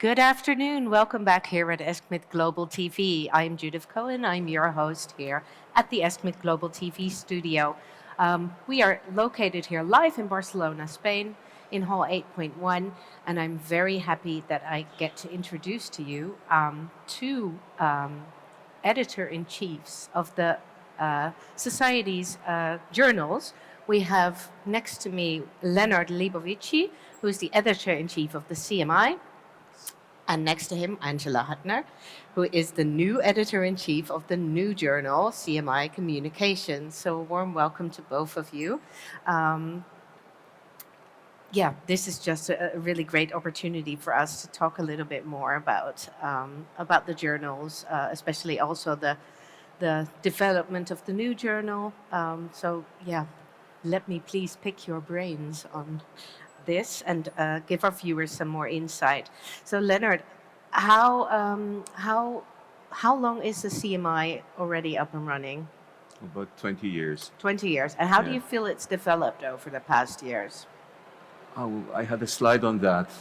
Good afternoon. Welcome back here at ESCMID Global TV. I'm Judith Cohen. I'm your host here at the ESCMID Global TV studio. We are located here live in Barcelona, Spain, in Hall 8.1, and I'm very happy that I get to introduce to you two editor-in-chiefs of the Society's journals. We have next to me Leonard Leibovici, who is the editor-in-chief of the CMI, and next to him, Angela Huttner, who is the new editor-in-chief of the new journal, CMI Communications. So a warm welcome to both of you. This is just a really great opportunity for us to talk a little bit more about the journals, especially also the development of the new journal. Let me please pick your brains on this and give our viewers some more insight. So, Leonard, how long is the CMI already up and running? About 20 years. 20 years. And how do you feel it's developed over the past years? Oh, I had a slide on that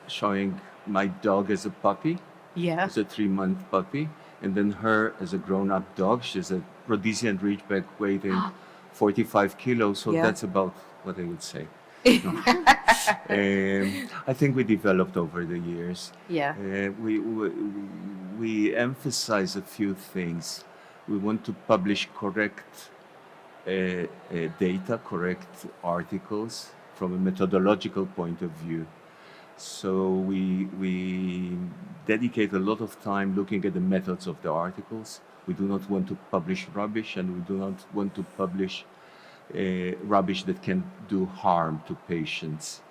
showing my dog as a puppy, as a 3-month puppy, and then her as a grown-up dog. She's a Rhodesian Ridgeback weighing 45 kilos, so that's about what I would say. I think we developed over the years. We emphasize a few things. We want to publish correct data, correct articles from a methodological point of view. So we dedicate a lot of time looking at the methods of the articles. We do not want to publish rubbish, and we do not want to publish rubbish that can do harm to patients.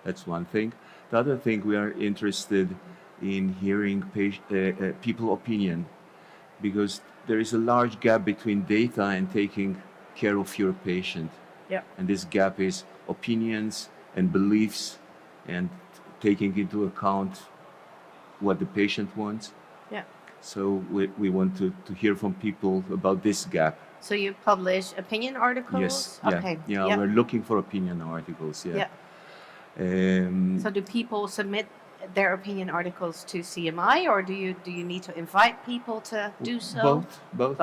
That's one thing. The other thing, we are interested in hearing people's opinion, because there is a large gap between data and taking care of your patient. And this gap is opinions and beliefs and taking into account what the patient wants. So we want to hear from people about this gap. So you publish opinion articles? Yes. We're looking for opinion articles. So do people submit their opinion articles to CMI, or do you need to invite people to do so? Both.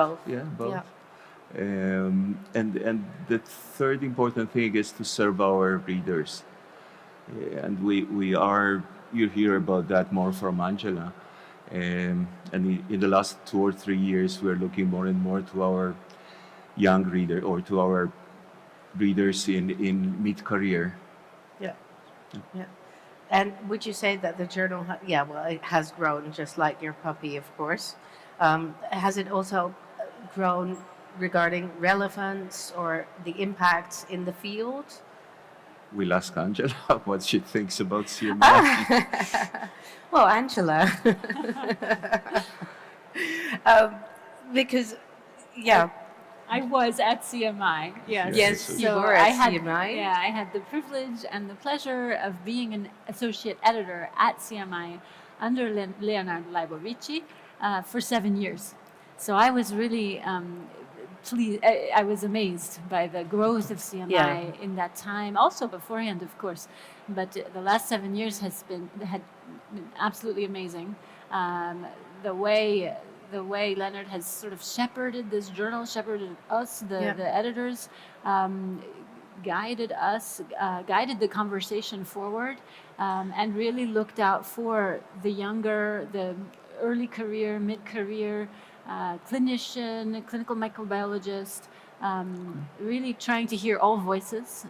And the third important thing is to serve our readers. And you'll hear about that more from Angela. And in the last 2 or 3 years, we're looking more and more to our young reader, or to our readers in mid-career. And would you say that the journal, it has grown just like your puppy, of course. Has it also grown regarding relevance or the impacts in the field? We'll ask Angela what she thinks about CMI. Well, Angela, because, I was at CMI. Yes, you were at CMI. I had the privilege and the pleasure of being an associate editor at CMI under Leonard Leibovici for 7 years. So I was really pleased. I was amazed by the growth of CMI in that time, also beforehand, of course. But the last 7 years had been absolutely amazing. The way Leonard has sort of shepherded this journal, shepherded us, the editors, guided us, guided the conversation forward, and really looked out for the younger, the early career, mid-career, clinician, clinical microbiologist, really trying to hear all voices.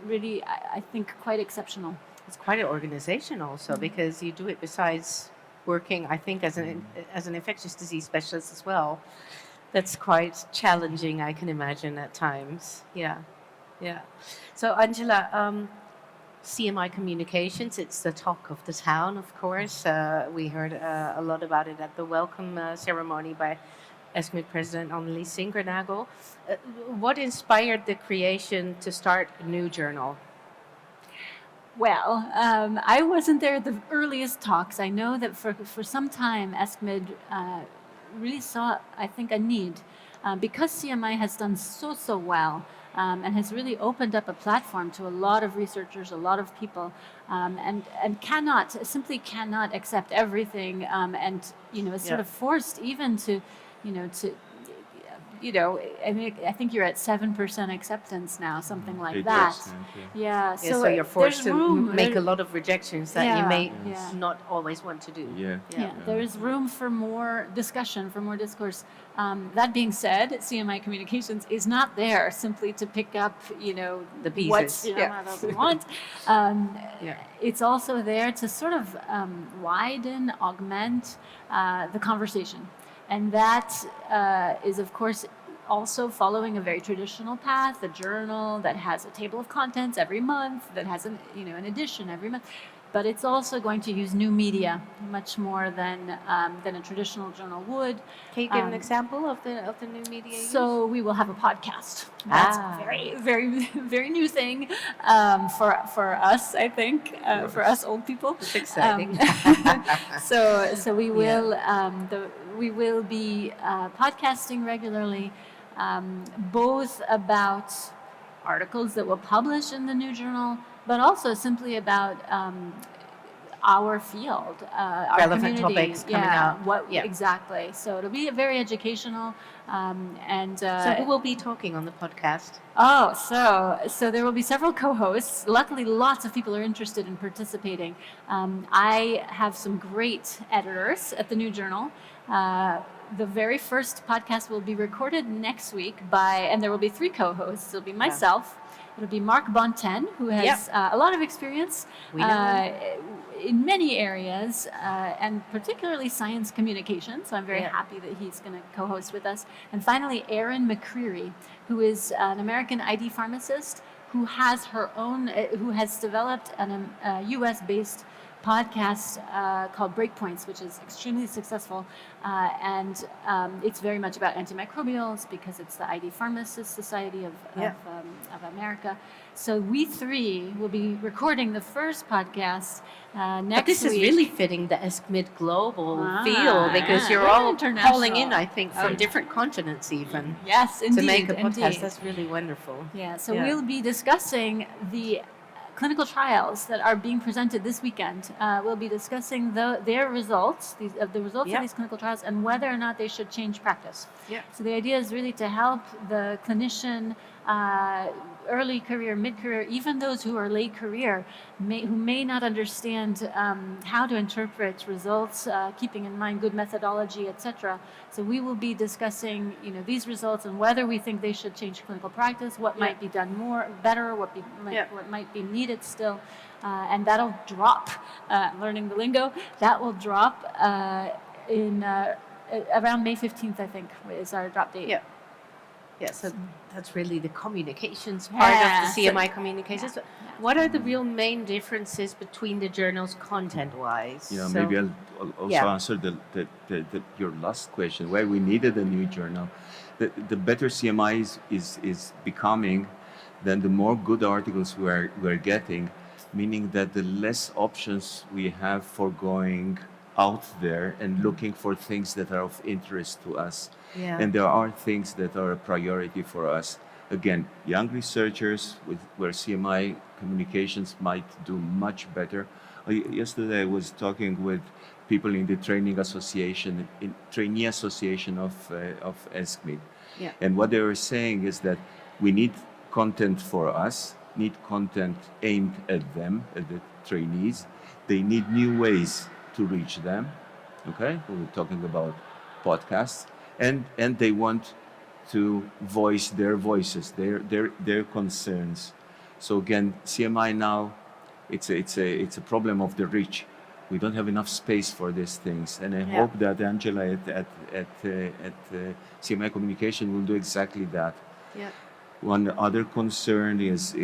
Really, I think quite exceptional. It's quite an organization also, because you do it besides working, I think, as an infectious disease specialist as well. That's quite challenging, I can imagine, at times. So, Angela, CMI Communications, it's the talk of the town, of course. We heard a lot about it at the welcome ceremony by ESCMID President Annelies Sinkernagel. What inspired the creation to start a new journal? Well, I wasn't there at the earliest talks. I know that for some time, ESCMID really saw, I think, a need. Because CMI has done so well, and has really opened up a platform to a lot of researchers, a lot of people, and simply cannot accept everything, and is sort Yeah. of forced even to, to I mean, I think you're at 7% acceptance now, something like 8%, that. yeah. Yeah, Yeah, so you're forced there's to room. make a lot of rejections that you Yeah, may yeah. not always want to do. Yeah. Yeah, there is room for more discussion, for more discourse. That being said, CMI Communications is not there simply to pick up, The pieces. what Yeah. doesn't want. Um, Yeah. It's also there to sort of widen, augment the conversation. And that is, of course, also following a very traditional path, a journal that has a table of contents every month, that has an edition every month. But it's also going to use new media much more than a traditional journal would. Can you give an example of the new media? you use? So we will have a podcast. That's a very, very, very new thing for us, I think, for us old people. It's exciting. So we will be podcasting regularly, both about articles that we'll publish in the new journal, but also simply about our field, our Relevant community. topics coming out. Yeah. Exactly. So it'll be very educational, and So who will be talking on the podcast? so there will be several co-hosts. Luckily, lots of people are interested in participating. I have some great editors at the New Journal. The very first podcast will be recorded next week and there will be 3 co-hosts. It'll be myself. It'll be Marc Bonten, who has a lot of experience We know in many areas, and particularly science communication. So I'm very happy that he's going to co-host with us. And finally, Erin McCreary, who is an American ID pharmacist who has who has developed a U.S.-based podcast called Breakpoints, which is extremely successful, and it's very much about antimicrobials because it's the ID Pharmacists Society of America. So we 3 will be recording the first podcast next week. But this is really fitting the ESCMID Global field because you're all calling in, I think, from different continents even. Yes, indeed. To make a podcast. Indeed. That's really wonderful. Yeah, so we'll be discussing the clinical trials that are being presented this weekend. We'll be discussing their results, the results of these clinical trials, and whether or not they should change practice. Yeah. So the idea is really to help the clinician, early career, mid-career, even those who are late career, who may not understand how to interpret results, keeping in mind good methodology, etc. So we will be discussing, these results and whether we think they should change clinical practice, what might be done better, what might be needed still, and that'll drop. Learning the lingo, that will drop in around May 15th, I think, is our drop date. Yeah. Yeah, so that's really the communications part of the CMI Communications. What are the real main differences between the journals content-wise? Yeah, maybe I'll also answer your last question, where we needed a new journal. The better CMI is becoming, then the more good articles we're getting, meaning that the less options we have for going out there and looking for things that are of interest to us. Yeah. And there are things that are a priority for us. Again, young researchers where CMI Communications might do much better. Yesterday I was talking with people in the trainee association of ESCMID. Yeah. And what they were saying is that we need content for us, need content aimed at them, at the trainees. They need new ways to reach them. Okay, we're talking about podcasts, and they want to voice their voices, their concerns. So again, CMI now, it's a problem of the reach. We don't have enough space for these things, and I hope that Angela at CMI Communication will do exactly that. Yeah. One other concern is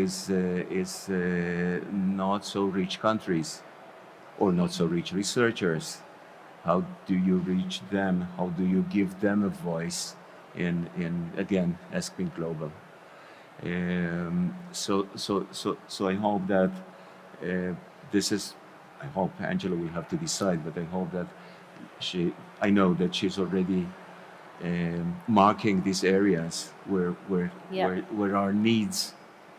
not so rich countries or not so rich researchers. How do you reach them? How do you give them a voice in again, ESCMID Global? So I hope that I hope Angela will have to decide, but I hope that I know that she's already marking these areas Yeah. where our needs,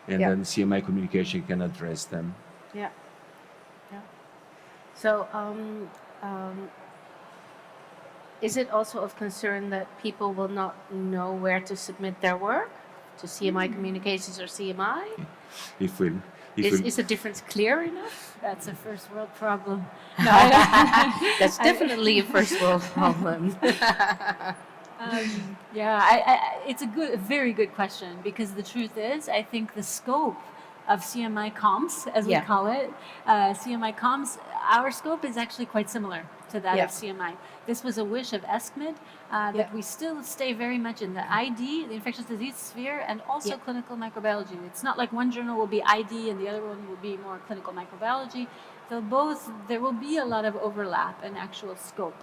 and Yeah. then CMI communication can address them. Yeah. Yeah. So, um, is it also of concern that people will not know where to submit their work to CMI Communications or CMI? If we, if Is, we, is the difference clear enough? That's a first world problem. That's definitely a first world problem. It's a very good question, because the truth is, I think the scope of CMI comms, as we Yeah. call it, CMI comms, our scope is actually quite similar to that Yeah. of CMI. This was a wish of ESCMID, Yeah. that we still stay very much in the ID, the infectious disease sphere, and also Yeah. clinical microbiology. It's not like one journal will be ID and the other one will be more clinical microbiology. There will be a lot of overlap in actual scope.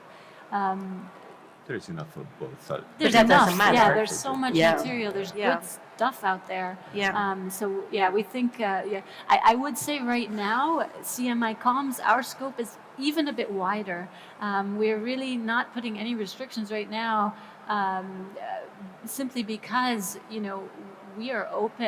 there is enough of both. There's that enough. doesn't matter. Yeah, there's so much Yeah. material. There's Yeah. good stuff out there. Yeah. We think. I would say right now, CMI comms, our scope is even a bit wider. We're really not putting any restrictions right now, simply because we are open.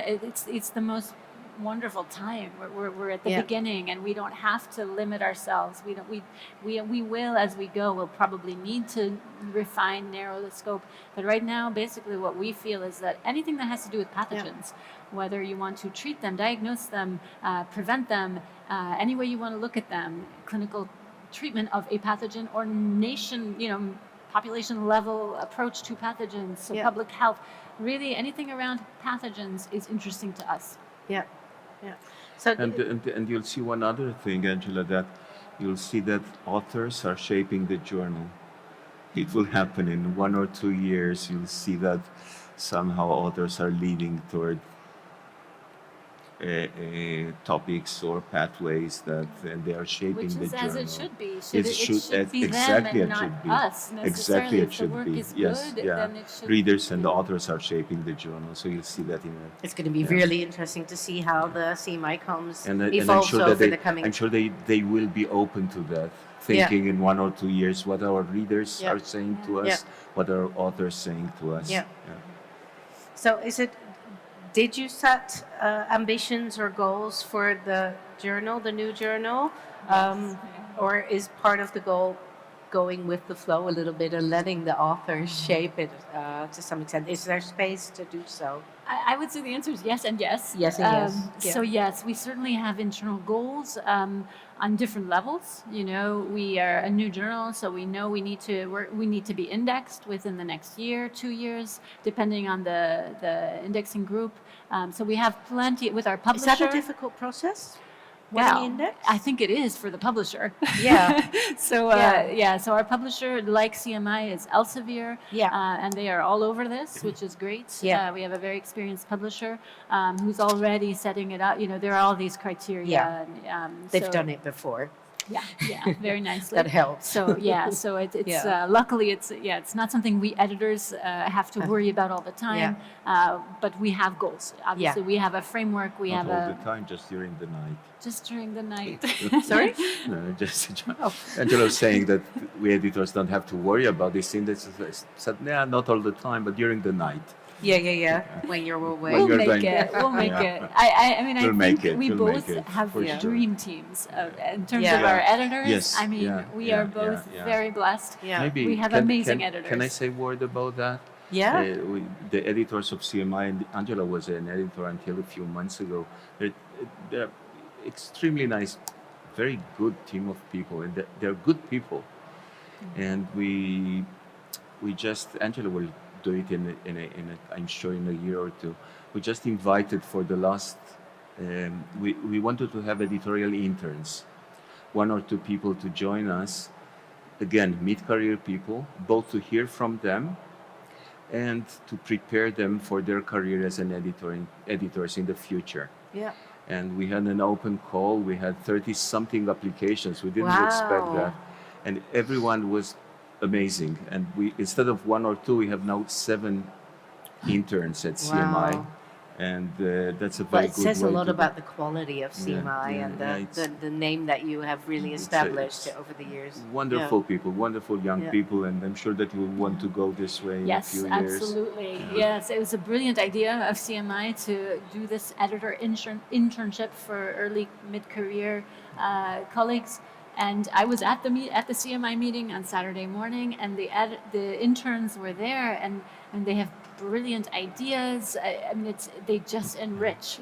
It's the most wonderful time. We're at the Yeah. beginning, and we don't have to limit ourselves. We will, as we go. We'll probably need to refine, narrow the scope. But right now, basically, what we feel is that anything that has to do with pathogens, whether you want to treat them, diagnose them, prevent them, any way you want to look at them, clinical treatment of a pathogen, or population level approach to pathogens, so Yeah. public health, really anything around pathogens is interesting to us. Yeah. Yeah. So, And you'll see one other thing, Angela, that you'll see that authors are shaping the journal. It will happen in 1 or 2 years. You'll see that somehow authors are leading toward topics or pathways that and they are shaping Which the is journal. as it should be. It should- be exactly them it and should not be. us necessarily. Exactly, it If the should work be. is Yes, good, yeah. then it should. Readers and the authors are shaping the journal, so you'll see that in a. it's going to be really interesting to see how the CMI comms And I'm evolves sure over that the coming. I'm sure they will be open to that, thinking in 1 or 2 years what our readers Yeah. are saying to us, Yeah. what our authors saying to us. Yeah. So, did you set ambitions or goals for the journal, the new journal, or is part of the goal going with the flow a little bit and letting the authors shape it to some extent? Is there space to do so? I would say the answer is yes and yes. Yes and yes. Yeah. So yes, we certainly have internal goals on different levels. We are a new journal, so we know we need to be indexed within the next year, 2 years, depending on the indexing group. So we have plenty with our Is publisher. that a difficult process? Well, Getting indexed? I think it is for the publisher. Yeah. So our publisher, like CMI, is Elsevier. Yeah. And they are all over this, which is great. Yeah. We have a very experienced publisher who's already setting it up. There are all these criteria. Yeah. And, They've done it before. Yeah, very nicely. That helps. So it's Yeah. luckily it's not something we editors have to worry about all the time. But we have goals. Obviously, we have a framework. We Not have all the time, just during the night. just during the night. Sorry? No, just Oh. Angela was saying that we editors don't have to worry about these things. I said, yeah, not all the time, but during the night. Yeah. When you're away. When We'll you're make going- it. We'll make Yeah. it. I mean, We'll I make think it. we We'll both make it, have for sure. dream teams in terms Yeah. of our editors. Yes, I mean, yeah, we yeah, are both yeah. very blessed. Yeah. Maybe We have amazing editors. Can I say a word about that? Yeah. The editors of CMI, and Angela was an editor until a few months ago. They're extremely nice, very good team of people, and they're good people. And we just Angela will do it in a I'm sure in a year or two. We just invited for the last. We wanted to have editorial interns, 1 or 2 people to join us. Again, mid-career people, both to hear from them and to prepare them for their career as an editors in the future. Yeah. And we had an open call. We had 30-something applications. We didn't expect Wow. that, and everyone was amazing. And we instead of 1 or 2, we have now 7 interns at CMI, Wow. and that's a Well, very it good says a way lot to about the quality of CMI yeah, and yeah, it's- the name that you have really it's established over the years. wonderful people, wonderful young Yeah. people, and I'm sure that you will want to go this way in a Yes, few years. absolutely. Yes, it was a brilliant idea of CMI to do this editor internship for early mid-career colleagues. And I was at the CMI meeting on Saturday morning, and the interns were there, and they have brilliant ideas. I mean, they just enrich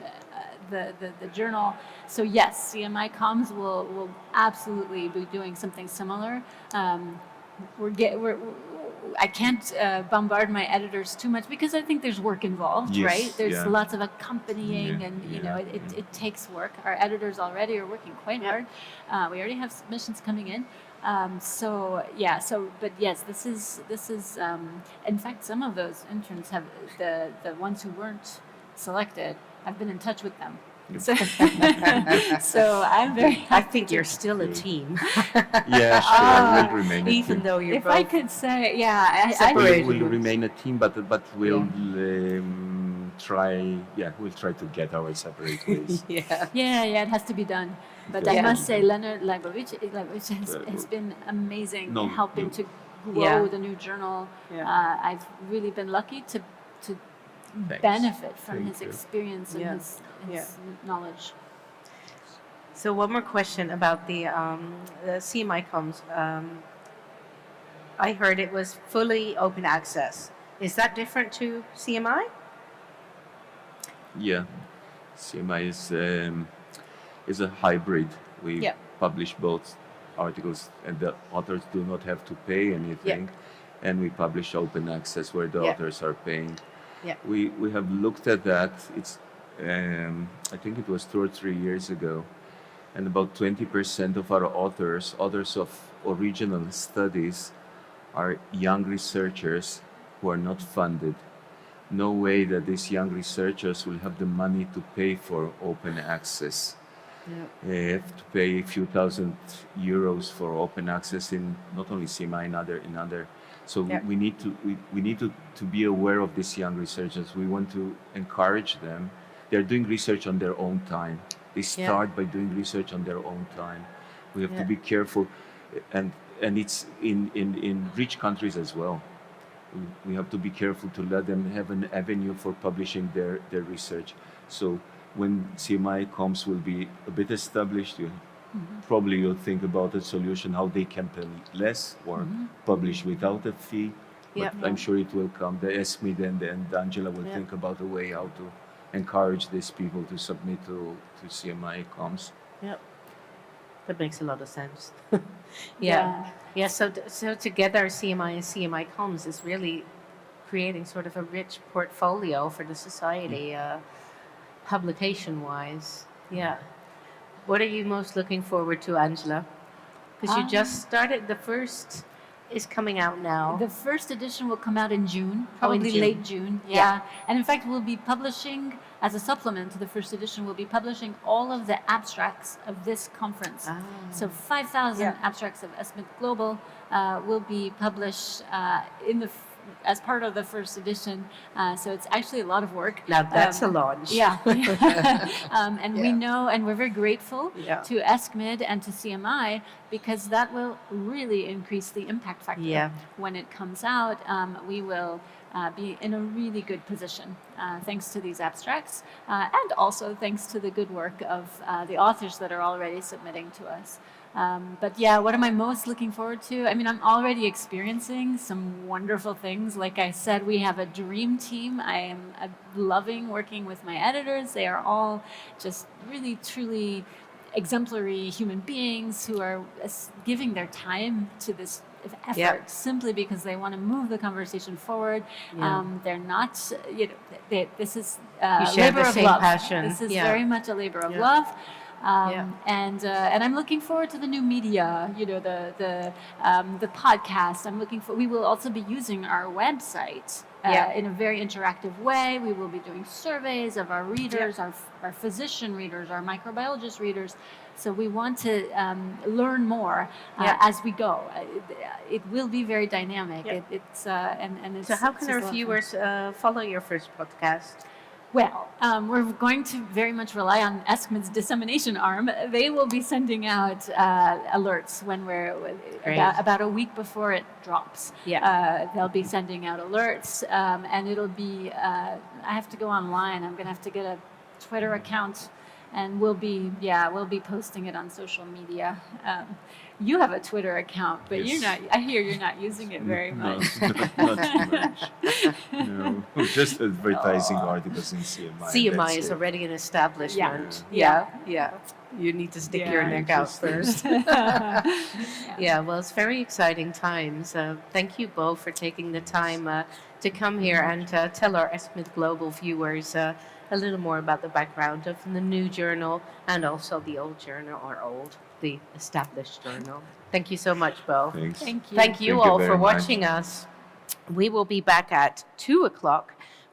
the journal. So yes, CMI Comms will absolutely be doing something similar. We're I can't bombard my editors too much because I think there's work involved, Yes, right? There's yeah. lots of accompanying, Yeah, and yeah, it takes work. Our editors already are working quite hard. We already have submissions coming in. But yes, this is in fact, some of those interns have the ones who weren't selected. I've been in touch with them. So, so I'm very I happy. think you're still a team, Yeah, sure, we'll remain a even team. though you're If both. I could say, yeah, I Separated. We'll groups. remain a team, but we'll try. Yeah, we'll try to get our separate ways. Yeah. yeah, it has to be done. But I Yeah. must say, Leonard Leibovici has Well, been amazing no, helping no. to grow Yeah. the new journal. Yeah. I've really been lucky to Thanks. benefit from Thank his you. experience and Yeah. his knowledge. So one more question about the CMI Comms. I heard it was fully open access. Is that different to CMI? Yeah, CMI is a hybrid. We Yeah. publish both articles, and the authors do not have to pay anything, and we publish open access where the Yeah. authors are paying. Yeah. We have looked at that. It's I think it was 2 or 3 years ago, and about 20% of our authors of original studies, are young researchers who are not funded. No way that these young researchers will have the money to pay for open access. Yeah. They have to pay a few thousand euros for open access in not only CMI, in other. So Yeah. we need to be aware of these young researchers. We want to encourage them. They're doing research on their own time. They start by doing research on their own time. We have to Yeah. be careful, and it's in rich countries as well. We have to be careful to let them have an avenue for publishing their research. So when CMI Comms will be a bit established, probably you'll think about a solution how they can pay less or publish without a fee. But Yeah. I'm sure it will come. The ESCMID and Angela will think about a way how to encourage these people to submit to CMI Comms. Yep. That makes a lot of sense. Yeah. So together, CMI and CMI Comms is really creating sort of a rich portfolio for the society, publication-wise. Yeah. What are you most looking forward to, Angela? Because you just started. The first is coming out now. The first edition will come out in June, Oh, in probably June. late June. Yeah. And in fact, we'll be publishing, as a supplement to the first edition, we'll be publishing all of the abstracts of this conference. Ah. So 5,000 abstracts of ESCMID Global will be published as part of the first edition. So it's actually a lot of work. Now that's a launch. Yeah. And we know, and we're very grateful Yeah. to ESCMID and to CMI, because that will really increase the impact factor. Yeah. When it comes out, we will be in a really good position thanks to these abstracts, and also thanks to the good work of the authors that are already submitting to us. But yeah, what am I most looking forward to? I mean, I'm already experiencing some wonderful things. Like I said, we have a dream team. I'm loving working with my editors. They are all just really, truly exemplary human beings who are giving their time to this effort simply because they want to move the conversation forward. They're not, this is You share labor the of same love. passion. This is Yeah. very much a labor of Yeah. love. Yeah. And I'm looking forward to the new media, the podcast. We will also be using our website in a very interactive way. We will be doing surveys of our readers, our physician readers, our microbiologist readers. So we want to learn more as we go. It will be very dynamic. Yeah. It's So how can it's our just a lot of fun. viewers follow your first podcast? Well, we're going to very much rely on ESCMID's dissemination arm. They will be sending out alerts when we're about a week before it drops. Yeah. They'll be sending out alerts, and it'll be. I have to go online. I'm going to have to get a Twitter account, and we'll be posting it on social media. You have a Twitter account, but Yes. you're not. I hear you're not using it very much. Not too much. No, just advertising articles in CMI. CMI that's is it. already an establishment. Yeah. Yeah. You need to stick Yeah. your neck out Interesting. first. Yeah, well, it's very exciting times. Thank you both for taking the time to come here and tell our ESCMID Global viewers a little more about the background of the new journal and also the old journal, the established journal. Thank you so much, Bo. Thanks. Thank you. Thank you Thank you all very for much. watching us. We will be back at 2:00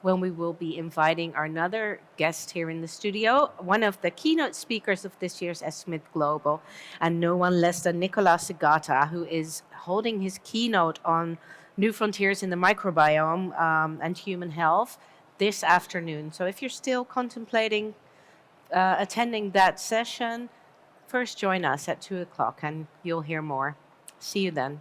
when we will be inviting our another guest here in the studio, one of the keynote speakers of this year's ESCMID Global, and no one less than Nicolas Segata, who is holding his keynote on new frontiers in the microbiome and human health this afternoon. So if you're still contemplating attending that session, first join us at 2:00 and you'll hear more. See you then.